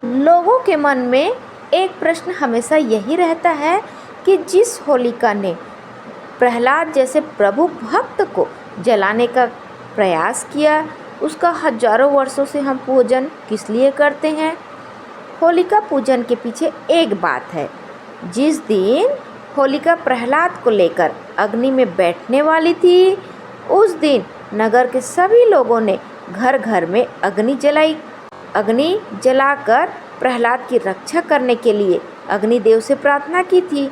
लोगों के मन में एक प्रश्न हमेशा यही रहता है कि जिस होलिका ने प्रहलाद जैसे प्रभु भक्त को जलाने का प्रयास किया, उसका हजारों वर्षों से हम पूजन किस लिए करते हैं। होलिका पूजन के पीछे एक बात है। जिस दिन होलिका प्रहलाद को लेकर अग्नि में बैठने वाली थी, उस दिन नगर के सभी लोगों ने घर घर में अग्नि जलाई। अग्नि जलाकर प्रहलाद की रक्षा करने के लिए अग्निदेव से प्रार्थना की थी।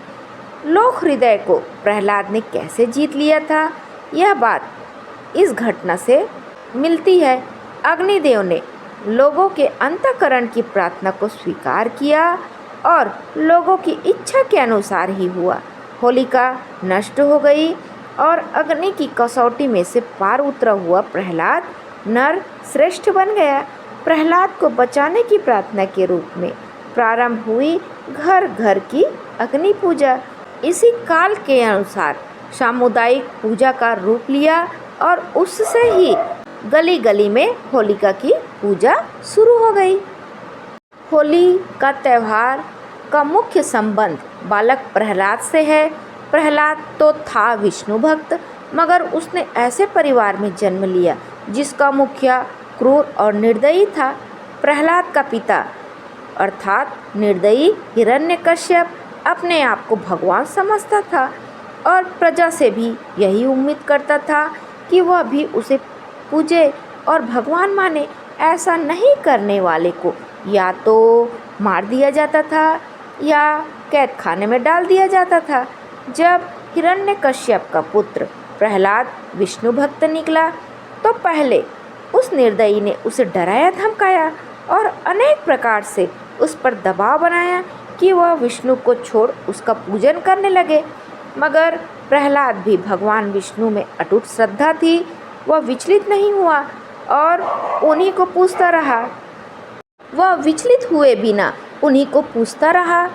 लोक हृदय को प्रहलाद ने कैसे जीत लिया था, यह बात इस घटना से मिलती है। अग्निदेव ने लोगों के अंतःकरण की प्रार्थना को स्वीकार किया और लोगों की इच्छा के अनुसार ही हुआ। होलिका नष्ट हो गई और अग्नि की कसौटी में से पार उतरा हुआ प्रहलाद नर श्रेष्ठ बन गया। प्रहलाद को बचाने की प्रार्थना के रूप में प्रारंभ हुई घर घर की अग्नि पूजा। इसी काल के अनुसार सामुदायिक पूजा का रूप लिया और उससे ही गली गली में होलिका की पूजा शुरू हो गई। होली का त्यौहार का मुख्य संबंध बालक प्रहलाद से है। प्रहलाद तो था विष्णु भक्त, मगर उसने ऐसे परिवार में जन्म लिया जिसका मुखिया क्रूर और निर्दयी था। प्रहलाद का पिता अर्थात निर्दयी हिरण्यकश्यप अपने आप को भगवान समझता था और प्रजा से भी यही उम्मीद करता था कि वह भी उसे पूजे और भगवान माने। ऐसा नहीं करने वाले को या तो मार दिया जाता था या कैद खाने में डाल दिया जाता था। जब हिरण्यकश्यप का पुत्र प्रहलाद विष्णु भक्त निकला तो पहले उस निर्दयी ने उसे डराया धमकाया और अनेक प्रकार से उस पर दबाव बनाया कि वह विष्णु को छोड़ उसका पूजन करने लगे। मगर प्रहलाद भी भगवान विष्णु में अटूट श्रद्धा थी। वह विचलित नहीं हुआ और उन्हीं को पूजता रहा। वह विचलित हुए बिना उन्हीं को पूजता रहा।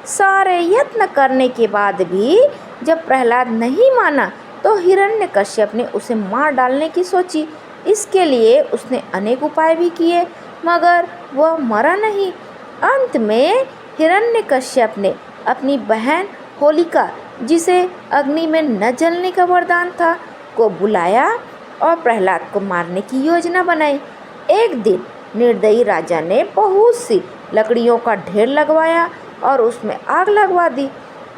सारे यत्न करने के बाद भी जब प्रहलाद नहीं माना तो हिरण्यकश्यप ने उसे मार डालने की सोची। इसके लिए उसने अनेक उपाय भी किए, मगर वह मरा नहीं। अंत में हिरण्यकश्यप ने अपनी बहन होलिका, जिसे अग्नि में न जलने का वरदान था, को बुलाया और प्रहलाद को मारने की योजना बनाई। एक दिन निर्दयी राजा ने बहुत सी लकड़ियों का ढेर लगवाया और उसमें आग लगवा दी।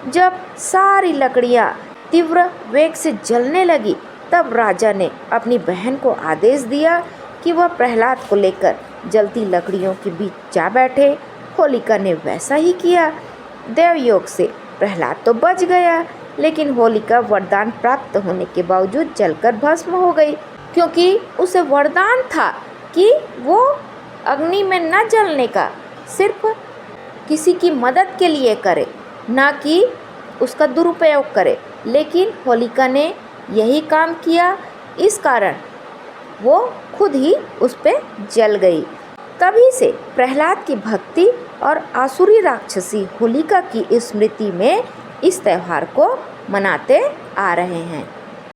जब सारी लकड़ियां तीव्र वेग से जलने लगी, तब राजा ने अपनी बहन को आदेश दिया कि वह प्रहलाद को लेकर जलती लकड़ियों के बीच जा बैठे। होलिका ने वैसा ही किया। देवयोग से प्रहलाद तो बच गया, लेकिन होलिका वरदान प्राप्त होने के बावजूद जलकर भस्म हो गई, क्योंकि उसे वरदान था कि वो अग्नि में न जलने का, सिर्फ किसी की मदद के लिए करे, ना कि उसका दुरुपयोग करे। लेकिन होलिका ने यही काम किया, इस कारण वो खुद ही उस पे जल गई। तभी से प्रहलाद की भक्ति और आसुरी राक्षसी होलिका की स्मृति में इस त्यौहार को मनाते आ रहे हैं।